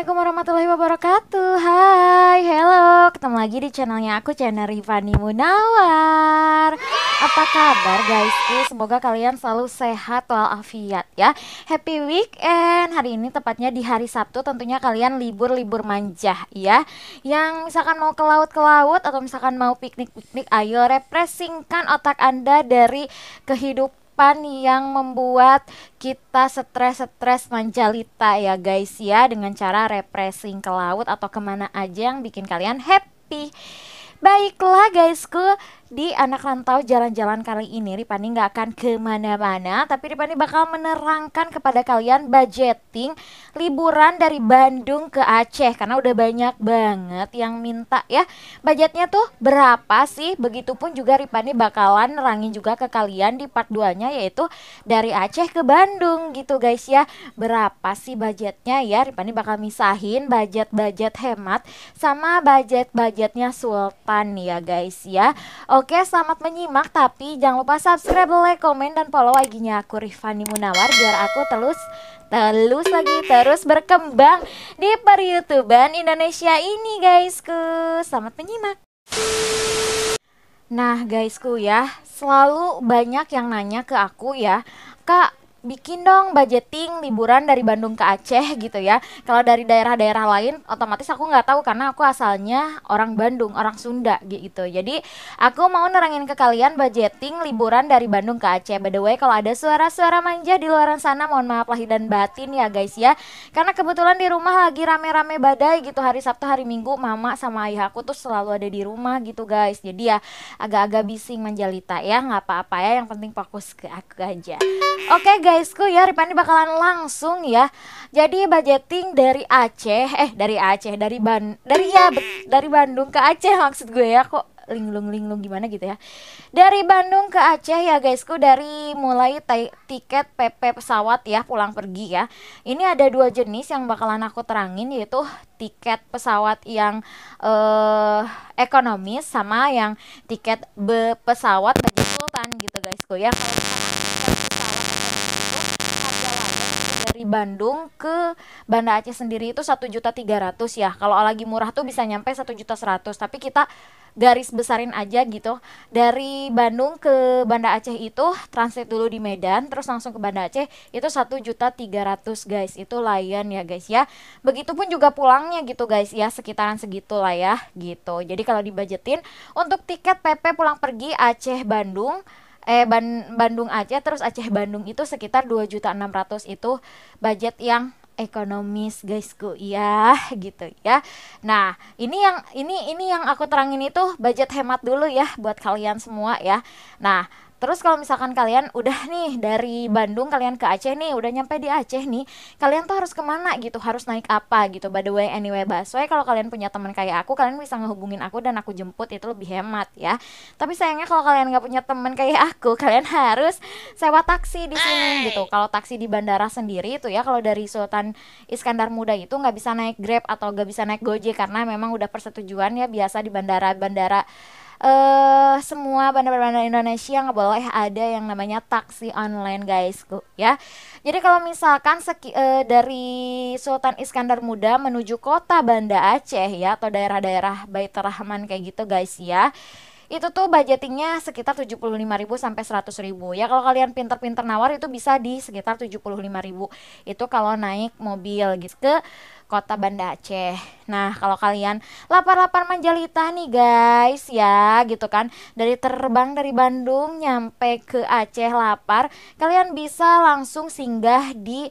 Assalamualaikum warahmatullahi wabarakatuh. Hai, hello. Ketemu lagi di channelnya aku, channel Rifani Munawar. Apa kabar guysku? Semoga kalian selalu sehat walafiat ya. Happy weekend. Hari ini tepatnya di hari Sabtu, tentunya kalian libur-libur manja ya. Yang misalkan mau ke laut atau misalkan mau piknik-piknik, ayo refreshingkan otak Anda dari kehidupan yang membuat kita stres-stres manjalita ya guys ya, dengan cara refreshing ke laut atau kemana aja yang bikin kalian happy. Baiklah guysku, di anak rantau jalan-jalan kali ini Ripani nggak akan kemana-mana, tapi Ripani bakal menerangkan kepada kalian budgeting liburan dari Bandung ke Aceh, karena udah banyak banget yang minta ya budgetnya tuh berapa sih. Begitupun juga Ripani bakalan nerangin juga ke kalian di part 2 nya, yaitu dari Aceh ke Bandung gitu guys ya. Berapa sih budgetnya ya, Ripani bakal misahin budget hemat sama budgetnya Sultan ya guys ya. Oke, selamat menyimak, tapi jangan lupa subscribe, like, komen, dan follow IG-nya aku Rifani Munawar biar aku terus berkembang di per-YouTuban Indonesia ini guysku. Selamat menyimak. Nah guysku ya, selalu banyak yang nanya ke aku ya, Kak, bikin dong budgeting liburan dari Bandung ke Aceh gitu ya. Kalau dari daerah-daerah lain otomatis aku nggak tahu, karena aku asalnya orang Bandung, orang Sunda gitu. Jadi aku mau nerangin ke kalian budgeting liburan dari Bandung ke Aceh. By the way, kalau ada suara-suara manja di luar sana, mohon maaf lahir dan batin ya guys ya. Karena kebetulan di rumah lagi rame-rame badai gitu, hari Sabtu hari Minggu mama sama ayah aku tuh selalu ada di rumah gitu guys. Jadi ya agak-agak bising manjalita ya, nggak apa-apa ya, yang penting fokus ke aku aja. Oke guysku ya, Ripani bakalan langsung ya. Jadi budgeting dari dari Bandung ke Aceh, maksud gue ya, kok linglung gimana gitu ya. Dari Bandung ke Aceh ya guysku, dari mulai tiket PP pesawat ya, pulang pergi ya. Ini ada dua jenis yang bakalan aku terangin, yaitu tiket pesawat yang ekonomis sama yang tiket pesawat budget Sultan gitu guysku ya. Kalau dari Bandung ke Banda Aceh sendiri itu 1.300.000 ya. Kalau lagi murah tuh bisa nyampe 1.100.000, tapi kita garis besarin aja gitu. Dari Bandung ke Banda Aceh itu transit dulu di Medan, terus langsung ke Banda Aceh itu 1.300.000 guys. Itu Lion ya guys ya. Begitupun juga pulangnya gitu guys ya, sekitaran segitu lah ya gitu. Jadi kalau dibudgetin untuk tiket PP pulang pergi Aceh Bandung, Bandung Aceh terus Aceh Bandung itu sekitar 2.600.000, itu budget yang ekonomis guysku ya gitu ya. Nah, ini yang aku terangin itu budget hemat dulu ya buat kalian semua ya. Nah, terus kalau misalkan kalian udah nih dari Bandung kalian ke Aceh nih, udah nyampe di Aceh nih, kalian tuh harus kemana gitu, harus naik apa gitu. By the way, anyway busway, kalau kalian punya teman kayak aku, kalian bisa ngehubungin aku dan aku jemput, itu lebih hemat ya. Tapi sayangnya kalau kalian nggak punya teman kayak aku, kalian harus sewa taksi di sini gitu. Kalau taksi di bandara sendiri itu ya, kalau dari Sultan Iskandar Muda itu nggak bisa naik Grab atau nggak bisa naik Gojek, karena memang udah persetujuan ya, biasa di bandara-bandara semua bandar-bandar Indonesia nggak boleh ada yang namanya taksi online guysku ya. Jadi kalau misalkan dari Sultan Iskandar Muda menuju kota Banda Aceh ya, atau daerah-daerah Baitur Rahman kayak gitu guys ya, itu tuh budgetingnya sekitar 75.000 sampai 100.000 ya. Kalau kalian pinter-pinter nawar itu bisa di sekitar 75.000, itu kalau naik mobil gitu ke kota Banda Aceh. Nah, kalau kalian lapar-lapar manjalita nih guys ya gitu kan, dari terbang dari Bandung nyampe ke Aceh lapar, kalian bisa langsung singgah di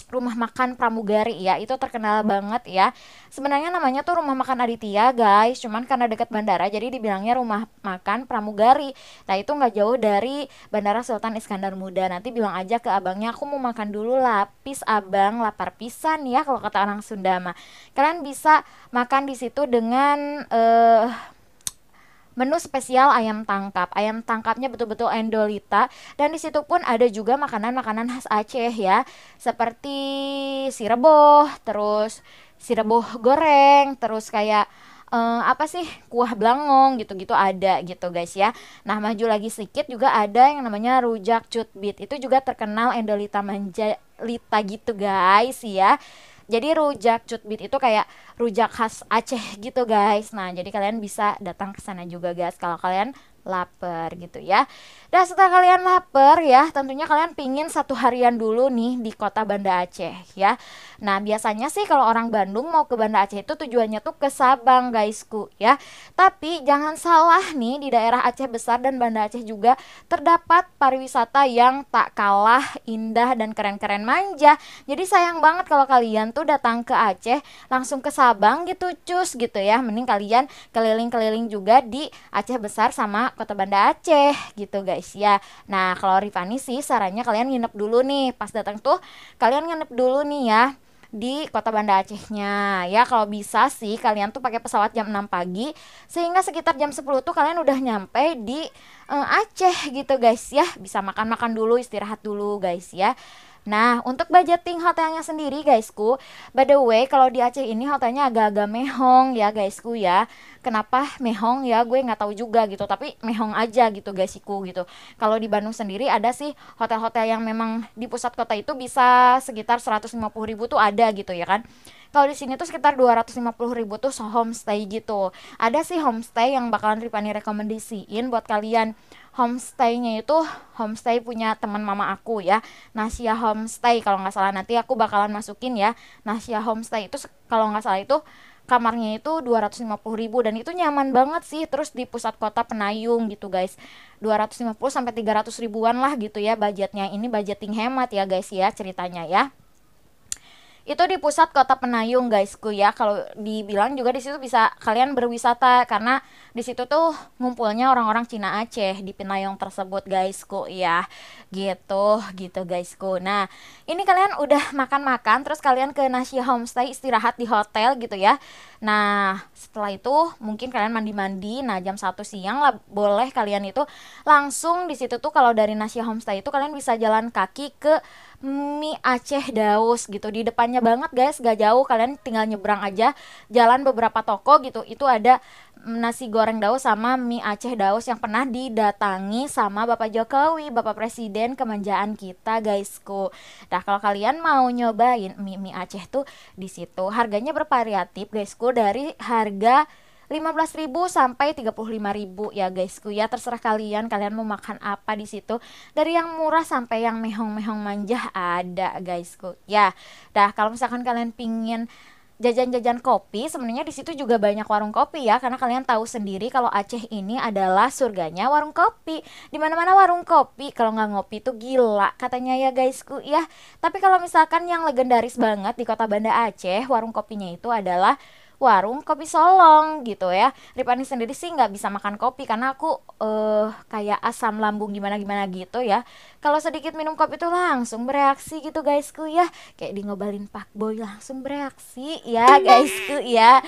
rumah makan Pramugari ya. Itu terkenal banget ya. Sebenarnya namanya tuh rumah makan Aditya guys, cuman karena dekat bandara jadi dibilangnya rumah makan Pramugari. Nah, itu nggak jauh dari Bandara Sultan Iskandar Muda. Nanti bilang aja ke abangnya, aku mau makan dulu lapis abang, lapar pisan ya kalau kata orang Sunda mah. Kalian bisa makan di situ dengan menu spesial ayam tangkap. Ayam tangkapnya betul-betul endolita, dan di situ pun ada juga makanan-makanan khas Aceh ya, seperti sireboh, terus sireboh goreng, terus kayak apa sih, kuah blangong gitu-gitu ada gitu guys ya. Nah, maju lagi sedikit juga ada yang namanya rujak cutbit, itu juga terkenal endolita manjalita gitu guys ya. Jadi rujak cutbit itu kayak rujak khas Aceh gitu guys. Nah, jadi kalian bisa datang ke sana juga guys kalau kalian lapar gitu ya. Dan setelah kalian lapar ya, tentunya kalian pingin satu harian dulu nih di kota Banda Aceh ya. Nah, biasanya sih kalau orang Bandung mau ke Banda Aceh itu tujuannya tuh ke Sabang guysku ya. Tapi jangan salah nih, di daerah Aceh Besar dan Banda Aceh juga terdapat pariwisata yang tak kalah indah dan keren-keren manja. Jadi sayang banget kalau kalian tuh datang ke Aceh langsung ke Sabang gitu cus gitu ya. Mending kalian keliling-keliling juga di Aceh Besar sama Kota Banda Aceh gitu guys ya. Nah, kalau Rifani sih sarannya kalian nginep dulu nih. Pas datang tuh kalian nginep dulu nih ya di Kota Banda Acehnya ya. Kalau bisa sih kalian tuh pakai pesawat jam 6 pagi sehingga sekitar jam 10 tuh kalian udah nyampe di Aceh gitu guys ya. Bisa makan-makan dulu, istirahat dulu guys ya. Nah, untuk budgeting hotelnya sendiri guysku, by the way kalau di Aceh ini hotelnya agak-agak mehong ya guysku ya. Kenapa mehong ya, gue nggak tahu juga gitu, tapi mehong aja gitu guysku gitu. Kalau di Bandung sendiri ada sih hotel-hotel yang memang di pusat kota itu bisa sekitar 150.000 tuh ada gitu ya kan. Kalau di sini tuh sekitar 250.000 tuh homestay gitu. Ada sih homestay yang bakalan Ripani rekomendasiin buat kalian. Homestaynya itu homestay punya teman mama aku ya, Nasia Homestay kalau nggak salah. Nanti aku bakalan masukin ya, Nasia Homestay itu kalau nggak salah itu kamarnya itu 250.000 dan itu nyaman banget sih. Terus di pusat kota Penayung gitu guys, 250 sampai 300 ribuan lah gitu ya budgetnya. Ini budgeting hemat ya guys ya ceritanya ya. Itu di pusat kota Penayung guysku ya. Kalau dibilang juga di situ bisa kalian berwisata karena di situ tuh ngumpulnya orang-orang Cina Aceh di Penayung tersebut guysku ya. Gitu guysku. Nah, ini kalian udah makan-makan terus kalian ke Nasia Homestay istirahat di hotel gitu ya. Nah, setelah itu mungkin kalian mandi-mandi. Nah, jam 1 siang lah boleh kalian itu langsung di situ tuh. Kalau dari Nasia Homestay itu kalian bisa jalan kaki ke Mie Aceh Daus gitu. Di depannya banget guys, gak jauh, kalian tinggal nyebrang aja, jalan beberapa toko gitu. Itu ada nasi goreng Daus sama mie Aceh Daus yang pernah didatangi sama Bapak Jokowi, Bapak Presiden kemanjaan kita guysku. Nah, kalau kalian mau nyobain mie Aceh tuh di situ harganya bervariatif guysku, dari harga 15.000 sampai 35.000 ya guysku ya. Terserah kalian mau makan apa di situ. Dari yang murah sampai yang mehong-mehong manja ada guysku ya. Dah, kalau misalkan kalian pingin jajan-jajan kopi, sebenarnya di situ juga banyak warung kopi ya, karena kalian tahu sendiri kalau Aceh ini adalah surganya warung kopi. Di mana-mana warung kopi, kalau nggak ngopi tuh gila katanya ya guysku ya. Tapi kalau misalkan yang legendaris banget di kota Banda Aceh, warung kopinya itu adalah warung kopi Solong gitu ya. Ripani sendiri sih nggak bisa makan kopi karena aku kayak asam lambung gimana-gimana gitu ya. Kalau sedikit minum kopi tuh langsung bereaksi gitu guysku ya. Kayak di ngobalin Pak Boy langsung bereaksi ya guysku ya.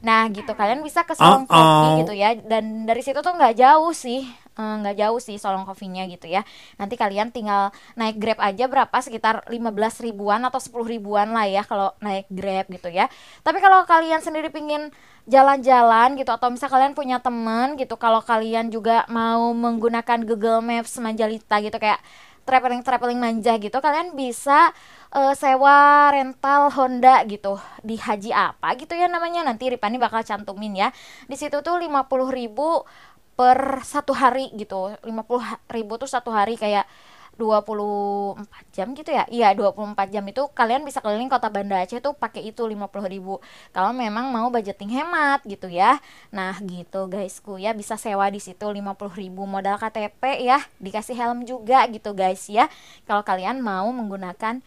Nah gitu, kalian bisa ke Solong Kopi gitu ya. Dan dari situ tuh nggak jauh sih. Nggak jauh sih Solong Coffee-nya gitu ya. Nanti kalian tinggal naik Grab aja berapa, sekitar 15 ribuan atau 10 ribuan lah ya kalau naik Grab gitu ya. Tapi kalau kalian sendiri pingin jalan-jalan gitu, atau misal kalian punya temen gitu, kalau kalian juga mau menggunakan Google Maps Manjalita gitu, kayak traveling manja gitu, kalian bisa sewa rental Honda gitu di Haji apa gitu ya namanya. Nanti Ripani bakal cantumin ya. Di situ tuh 50.000 per satu hari gitu. 50.000 tuh satu hari, kayak 24 jam gitu ya. Iya, 24 jam itu kalian bisa keliling kota Banda Aceh tuh pakai itu 50.000 kalau memang mau budgeting hemat gitu ya. Nah gitu guysku ya, bisa sewa di situ 50.000 modal KTP ya, dikasih helm juga gitu guys ya, kalau kalian mau menggunakan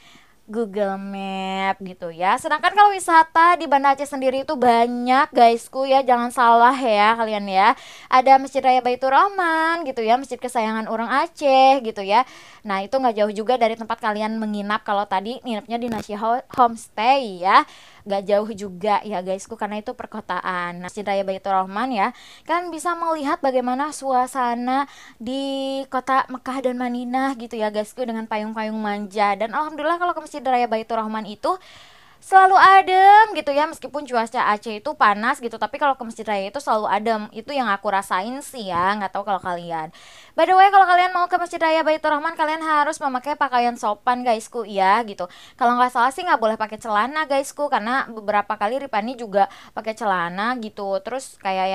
Google Map gitu ya. Sedangkan kalau wisata di Banda Aceh sendiri itu banyak guysku ya, jangan salah ya kalian ya. Ada Masjid Raya Baitur Rahman gitu ya, masjid kesayangan orang Aceh gitu ya. Nah itu nggak jauh juga dari tempat kalian menginap. Kalau tadi nginepnya di Nasia Homestay ya, nggak jauh juga ya guysku, karena itu perkotaan. Masjid Raya Baitur Rahman ya, kalian bisa melihat bagaimana suasana di kota Mekah dan Madinah gitu ya guysku, dengan payung-payung manja. Dan alhamdulillah kalau ke Masjid Raya Baitur Rahman itu selalu adem gitu ya, meskipun cuaca Aceh itu panas gitu, tapi kalau ke Masjid Raya itu selalu adem. Itu yang aku rasain sih ya, nggak tahu kalau kalian. By the way, kalau kalian mau ke Masjid Raya Baitur Rahman, kalian harus memakai pakaian sopan guysku ya gitu. Kalau nggak salah sih nggak boleh pakai celana guysku, karena beberapa kali Ripani juga pakai celana gitu. Terus kayak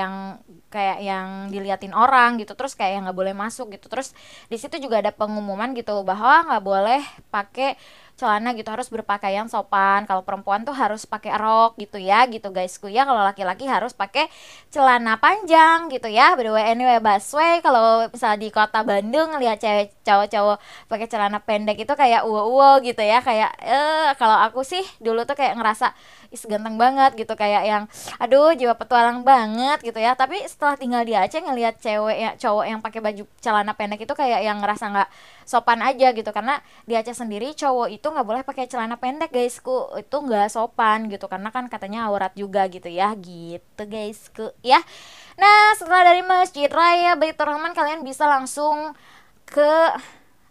yang diliatin orang gitu, terus kayak yang nggak boleh masuk gitu. Terus di situ juga ada pengumuman gitu bahwa nggak boleh pakai celana gitu, harus berpakaian sopan. Kalau perempuan tuh harus pakai rok gitu ya, gitu guysku ya. Kalau laki-laki harus pakai celana panjang gitu ya. By the way, anyway, busway kalau misalnya di kota Bandung ngelihat cewek cowok-cowok pakai celana pendek itu kayak uwo-uwo gitu ya, kayak kalau aku sih dulu tuh kayak ngerasa is ganteng banget gitu, kayak yang aduh jiwa petualang banget gitu ya. Tapi setelah tinggal di Aceh ngelihat cewek ya cowok yang pakai baju celana pendek itu kayak yang ngerasa nggak sopan aja gitu, karena di Aceh sendiri cowok itu nggak boleh pakai celana pendek guysku, itu nggak sopan gitu, karena kan katanya aurat juga gitu ya, gitu guysku ya. Nah, setelah dari Masjid Raya Baitur Rahman, kalian bisa langsung ke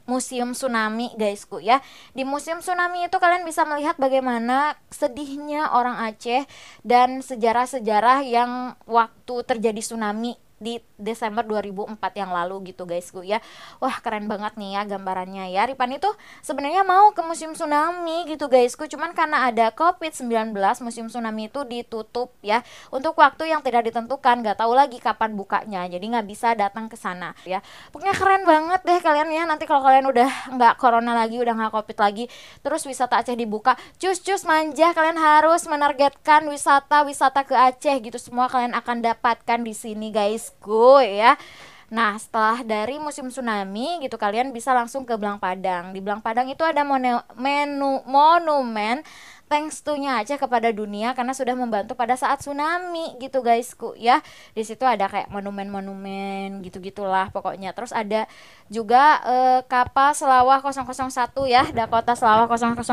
Museum Tsunami guysku ya. Di Museum Tsunami itu kalian bisa melihat bagaimana sedihnya orang Aceh dan sejarah-sejarah yang waktu terjadi tsunami di Desember 2004 yang lalu gitu guysku ya. Wah, keren banget nih ya gambarannya ya. Ripani tuh sebenarnya mau ke Museum Tsunami gitu guysku, cuman karena ada COVID-19 Museum Tsunami itu ditutup ya untuk waktu yang tidak ditentukan, nggak tahu lagi kapan bukanya. Jadi nggak bisa datang ke sana ya. Pokoknya keren banget deh kalian ya. Nanti kalau kalian udah nggak corona lagi, udah nggak covid lagi, terus wisata Aceh dibuka, cus manja, kalian harus menargetkan wisata ke Aceh gitu. Semua kalian akan dapatkan di sini guysku ya. Nah, setelah dari musim tsunami gitu, kalian bisa langsung ke Belang Padang. Di Belang Padang itu ada monumen thanks to-nya Aceh kepada dunia karena sudah membantu pada saat tsunami gitu guysku ya. Di situ ada kayak monumen-monumen gitu-gitulah pokoknya. Terus ada juga kapal Selawah 001 ya, Dakota Selawah 001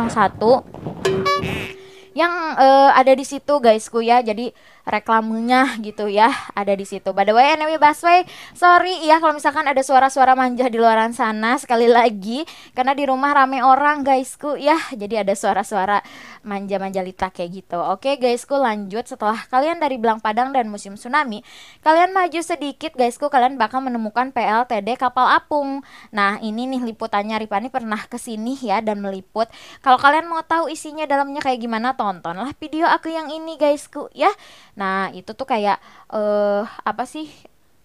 yang ada di situ guysku ya. Jadi reklamenya gitu ya ada di situ. By the way, anyway busway, sorry ya kalau misalkan ada suara-suara manja di luaran sana sekali lagi, karena di rumah rame orang guysku ya. Jadi ada suara-suara manja-manjalita kayak gitu. Oke guysku, lanjut. Setelah kalian dari Belang Padang dan Museum Tsunami, kalian maju sedikit guysku, kalian bakal menemukan PLTD Kapal Apung. Nah, ini nih liputannya, Ripani pernah kesini ya dan meliput. Kalau kalian mau tahu isinya dalamnya kayak gimana, tontonlah video aku yang ini guysku ya. Nah, itu tuh kayak apa sih?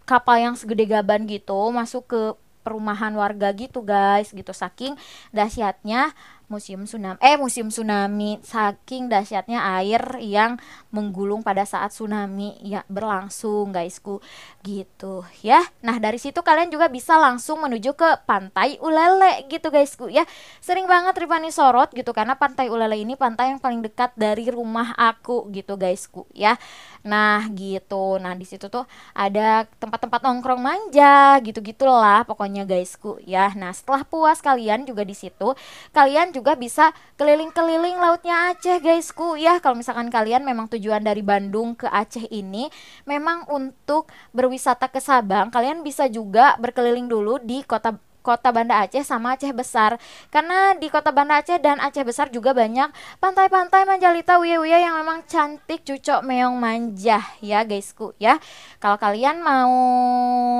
Kapal yang segede gaban gitu masuk ke perumahan warga gitu guys, gitu. Saking dahsyatnya musim tsunami, saking dahsyatnya air yang menggulung pada saat tsunami ya berlangsung guysku gitu ya. Nah, dari situ kalian juga bisa langsung menuju ke Pantai Ulele gitu guysku ya. Sering banget Ripani sorot gitu karena Pantai Ulele ini pantai yang paling dekat dari rumah aku gitu guysku ya. Nah, gitu. Nah, di situ tuh ada tempat-tempat nongkrong manja gitu-gitulah pokoknya guysku ya. Nah, setelah puas kalian juga di situ, kalian juga bisa keliling-keliling lautnya Aceh guysku ya. Kalau misalkan kalian memang tujuan dari Bandung ke Aceh ini memang untuk berwisata ke Sabang, kalian bisa juga berkeliling dulu di kota Kota Banda Aceh sama Aceh Besar, karena di Kota Banda Aceh dan Aceh Besar juga banyak pantai-pantai manjalita wiya-wiya yang memang cantik, cucok meong manja ya guysku ya. Kalau kalian mau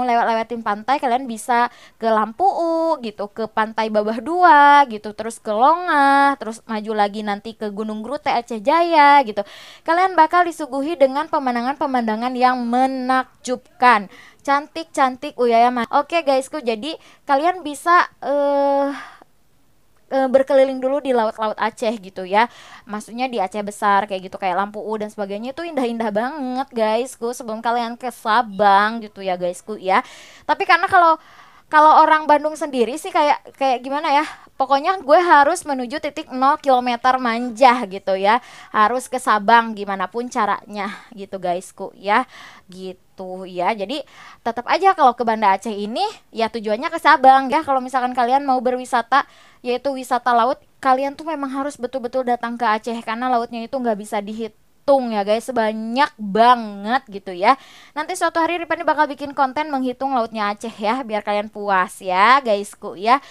lewat-lewatin pantai, kalian bisa ke Lampu U gitu, ke Pantai Babah Dua gitu, terus ke Longah, terus maju lagi nanti ke Gunung Grute Aceh Jaya gitu. Kalian bakal disuguhi dengan pemandangan-pemandangan yang menakjubkan, cantik-cantik uyaya. Oke guysku, jadi kalian bisa berkeliling dulu di laut-laut Aceh gitu ya. Maksudnya di Aceh Besar kayak gitu, kayak Lampu U dan sebagainya, itu indah-indah banget guysku sebelum kalian ke Sabang gitu ya guysku ya. Tapi karena kalau kalau orang Bandung sendiri sih kayak kayak gimana ya? Pokoknya gue harus menuju titik 0 km manja gitu ya. Harus ke Sabang gimana pun caranya gitu guysku ya. Gitu ya. Jadi tetap aja kalau ke Banda Aceh ini ya tujuannya ke Sabang ya. Kalau misalkan kalian mau berwisata yaitu wisata laut, kalian tuh memang harus betul-betul datang ke Aceh karena lautnya itu nggak bisa dihitung ya guys, banyak banget gitu ya. Nanti suatu hari Ripani bakal bikin konten menghitung lautnya Aceh ya, biar kalian puas ya guysku ya.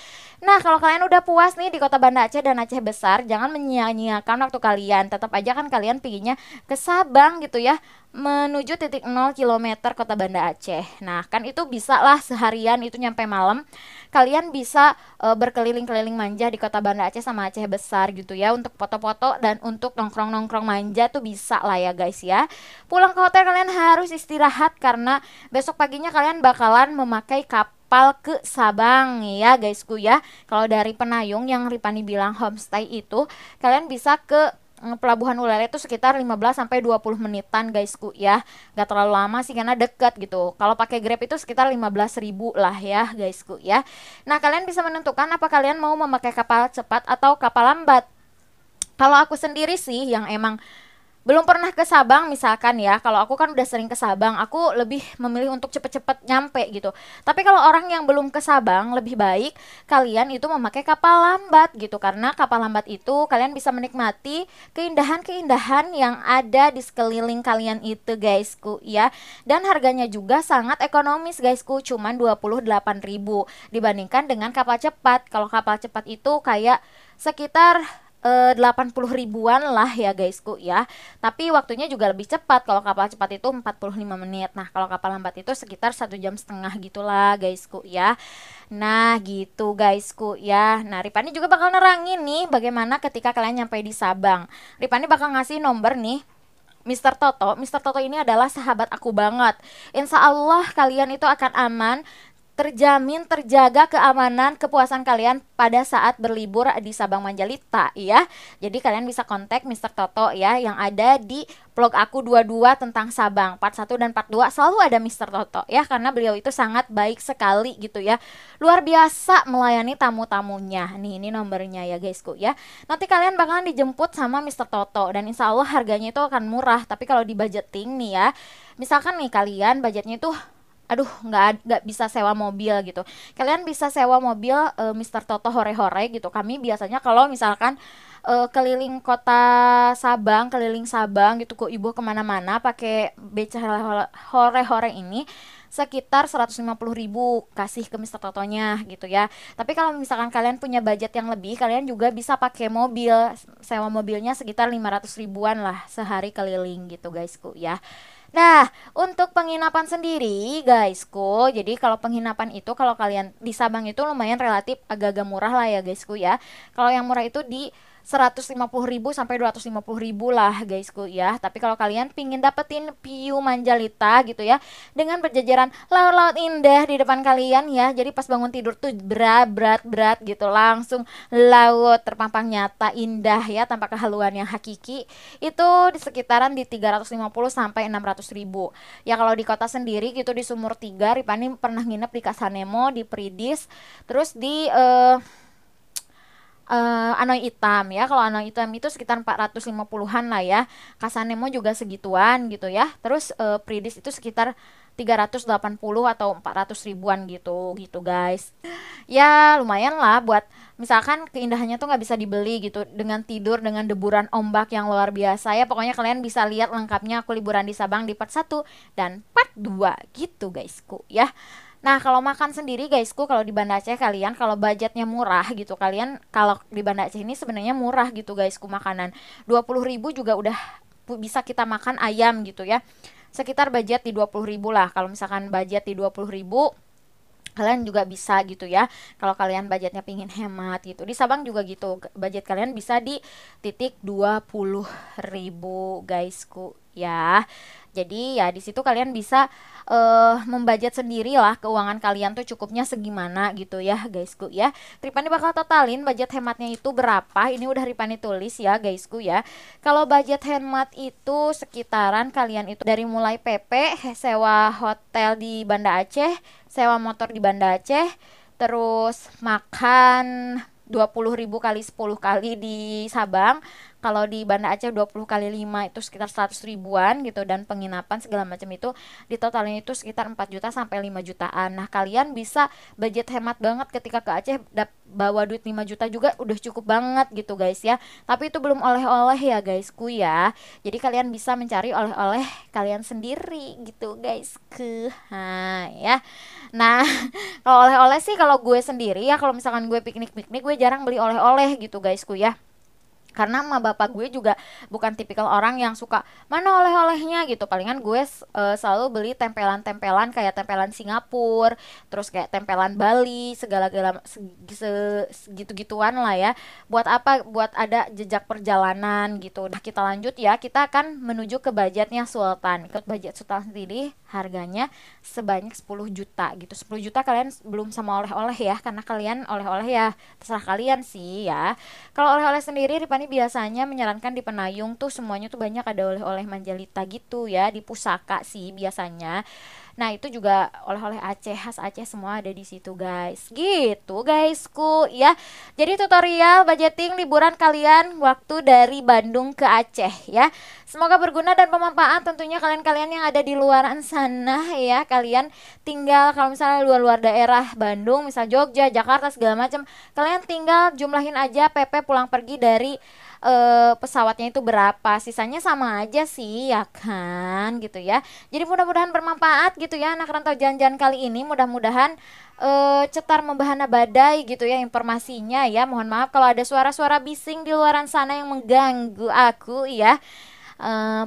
Nah, kalau kalian udah puas nih di kota Banda Aceh dan Aceh Besar, jangan menyia-nyiakan waktu kalian. Tetap aja kan kalian pinginnya ke Sabang gitu ya, menuju titik 0 km kota Banda Aceh. Nah, kan itu bisa lah seharian itu nyampe malam. Kalian bisa berkeliling-keliling manja di kota Banda Aceh sama Aceh Besar gitu ya, untuk foto-foto dan untuk nongkrong-nongkrong manja tuh bisa lah ya guys ya. Pulang ke hotel kalian harus istirahat karena besok paginya kalian bakalan memakai kapal ke Sabang ya guysku ya. Kalau dari Penayung yang Ripani bilang homestay itu, kalian bisa ke Pelabuhan Ulele itu sekitar 15 sampai 20 menitan guysku ya. Gak terlalu lama sih karena deket gitu. Kalau pakai Grab itu sekitar 15.000 lah ya guysku ya. Nah, kalian bisa menentukan apa kalian mau memakai kapal cepat atau kapal lambat. Kalau aku sendiri sih yang emang belum pernah ke Sabang misalkan ya, kalau aku kan udah sering ke Sabang, aku lebih memilih untuk cepet-cepet nyampe gitu. Tapi kalau orang yang belum ke Sabang, lebih baik kalian itu memakai kapal lambat gitu, karena kapal lambat itu kalian bisa menikmati keindahan-keindahan yang ada di sekeliling kalian itu guysku ya. Dan harganya juga sangat ekonomis guysku, cuman 28.000 dibandingkan dengan kapal cepat. Kalau kapal cepat itu kayak sekitar 80 ribuan lah ya guysku ya. Tapi waktunya juga lebih cepat. Kalau kapal cepat itu 45 menit. Nah, kalau kapal lambat itu sekitar 1,5 jam gitulah guysku ya. Nah, gitu guysku ya. Nah, Ripani juga bakal nerangin nih bagaimana ketika kalian nyampe di Sabang. Ripani bakal ngasih nomor nih Mister Toto. Mister Toto ini adalah sahabat aku banget. Insya Allah kalian itu akan aman, terjamin, terjaga keamanan, kepuasan kalian pada saat berlibur di Sabang Manjalita ya. Jadi kalian bisa kontak Mister Toto ya, yang ada di vlog aku 22 tentang Sabang, part 1 dan part 2 selalu ada Mister Toto ya, karena beliau itu sangat baik sekali gitu ya. Luar biasa melayani tamu-tamunya. Nih, ini nomornya ya guysku ya. Nanti kalian bakalan dijemput sama Mister Toto dan insya Allah harganya itu akan murah. Tapi kalau di budgeting nih ya, misalkan nih kalian budgetnya itu aduh nggak bisa sewa mobil gitu, kalian bisa sewa mobil Mister Toto hore-hore gitu. Kami biasanya kalau misalkan keliling kota Sabang, keliling Sabang gitu ke ibu kemana-mana pakai beca hore-hore ini sekitar 150.000 kasih ke Mister Totonya gitu ya. Tapi kalau misalkan kalian punya budget yang lebih, kalian juga bisa pakai mobil, sewa mobilnya sekitar 500 ribuan lah sehari keliling gitu guysku ya. Nah, untuk penginapan sendiri, guysku, jadi kalau penginapan itu kalau kalian di Sabang itu lumayan relatif agak-agak murah lah ya guysku ya. Kalau yang murah itu di 150.000 sampai 250.000 lah guysku ya. Tapi kalau kalian pingin dapetin view Manjalita gitu ya, dengan berjajaran laut-laut indah di depan kalian ya, jadi pas bangun tidur tuh berat gitu, langsung laut terpampang nyata indah ya, tanpa kehaluan yang hakiki, itu di sekitaran di 350 sampai 600.000 ya. Kalau di kota sendiri gitu di Sumur 3, Ripani pernah nginep di Kasanemo, di Pridis, terus di Anoy Hitam ya. Kalau Anoy Hitam itu sekitar 450-an lah ya. Kasanemo juga segituan gitu ya. Terus Pridis itu sekitar 380 atau 400 ribuan gitu gitu guys. Ya lumayan lah buat misalkan keindahannya tuh nggak bisa dibeli gitu, dengan tidur dengan deburan ombak yang luar biasa ya. Pokoknya kalian bisa lihat lengkapnya aku liburan di Sabang di part 1 dan part 2 gitu guysku ya. Nah, kalau makan sendiri guysku, kalau di Banda Aceh kalian kalau budgetnya murah gitu, kalian kalau di Banda Aceh ini sebenarnya murah gitu guysku, makanan 20.000 juga udah bisa kita makan ayam gitu ya. Sekitar budget di 20.000 lah. Kalau misalkan budget di 20.000, kalian juga bisa gitu ya. Kalau kalian budgetnya pingin hemat gitu, di Sabang juga gitu, budget kalian bisa di titik 20.000 guysku ya. Jadi ya di situ kalian bisa membudget sendiri lah keuangan kalian tuh cukupnya segimana gitu ya guysku ya. Ripani bakal totalin budget hematnya itu berapa. Ini udah Ripani tulis ya guysku ya. Kalau budget hemat itu sekitaran kalian itu dari mulai PP, sewa hotel di Banda Aceh, sewa motor di Banda Aceh, terus makan 20.000 kali 10 kali di Sabang, Kalau di Banda Aceh 20 kali 5 itu sekitar 100 ribuan gitu, dan penginapan segala macam itu di totalnya itu sekitar 4 juta sampai 5 jutaan. Nah, kalian bisa budget hemat banget ketika ke Aceh, bawa duit 5 juta juga udah cukup banget gitu guys ya. Tapi itu belum oleh-oleh ya guysku ya. Jadi kalian bisa mencari oleh-oleh kalian sendiri gitu guys ke. Nah, ya. Nah, kalau oleh-oleh sih kalau gue sendiri ya, kalau misalkan gue piknik-piknik gue jarang beli oleh-oleh gitu guysku ya, karena emak bapak gue juga bukan tipikal orang yang suka mana oleh-olehnya gitu. Palingan gue selalu beli tempelan-tempelan kayak tempelan Singapura, terus kayak tempelan Bali, segala-gala segitu-gituan lah ya. Buat apa? Buat ada jejak perjalanan gitu. Nah, kita lanjut ya. Kita akan menuju ke budgetnya Sultan. Ke budget Sultan sendiri harganya sebanyak 10 juta gitu. 10 juta kalian belum sama oleh-oleh ya, karena kalian oleh-oleh ya terserah kalian sih ya. Kalau oleh-oleh sendiri Ripani biasanya menyarankan di Penayung tuh semuanya tuh banyak ada oleh-oleh Manjalita gitu ya, di Pusaka sih biasanya. Nah, itu juga oleh-oleh Aceh, khas Aceh semua ada di situ, guys. Gitu, guysku, ya. Jadi tutorial budgeting liburan kalian waktu dari Bandung ke Aceh, ya. Semoga berguna dan bermanfaat tentunya kalian-kalian yang ada di luaran sana ya. Kalian tinggal kalau misalnya luar-luar daerah Bandung, misal Jogja, Jakarta segala macam, kalian tinggal jumlahin aja PP pulang pergi dari pesawatnya itu berapa, sisanya sama aja sih ya kan gitu ya. Jadi mudah-mudahan bermanfaat gitu ya anak rantau jalan-jalan kali ini. Mudah-mudahan cetar membahana badai gitu ya informasinya ya. Mohon maaf kalau ada suara-suara bising di luaran sana yang mengganggu aku ya.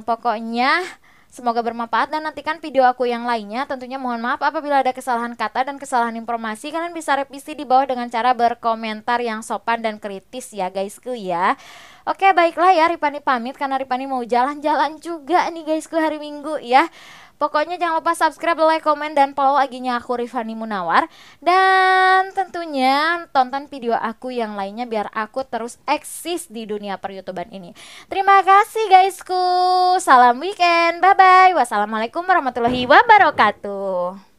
Pokoknya semoga bermanfaat dan nantikan video aku yang lainnya. Tentunya mohon maaf apabila ada kesalahan kata dan kesalahan informasi. Kalian bisa revisi di bawah dengan cara berkomentar yang sopan dan kritis ya guysku ya. Oke, baiklah ya, Ripani pamit karena Ripani mau jalan-jalan juga nih guysku hari Minggu ya. Pokoknya jangan lupa subscribe, like, komen, dan follow IG-nya aku Rifani Munawar. Dan tentunya tonton video aku yang lainnya biar aku terus eksis di dunia per-YouTuber ini. Terima kasih guysku. Salam weekend. Bye-bye. Wassalamualaikum warahmatullahi wabarakatuh.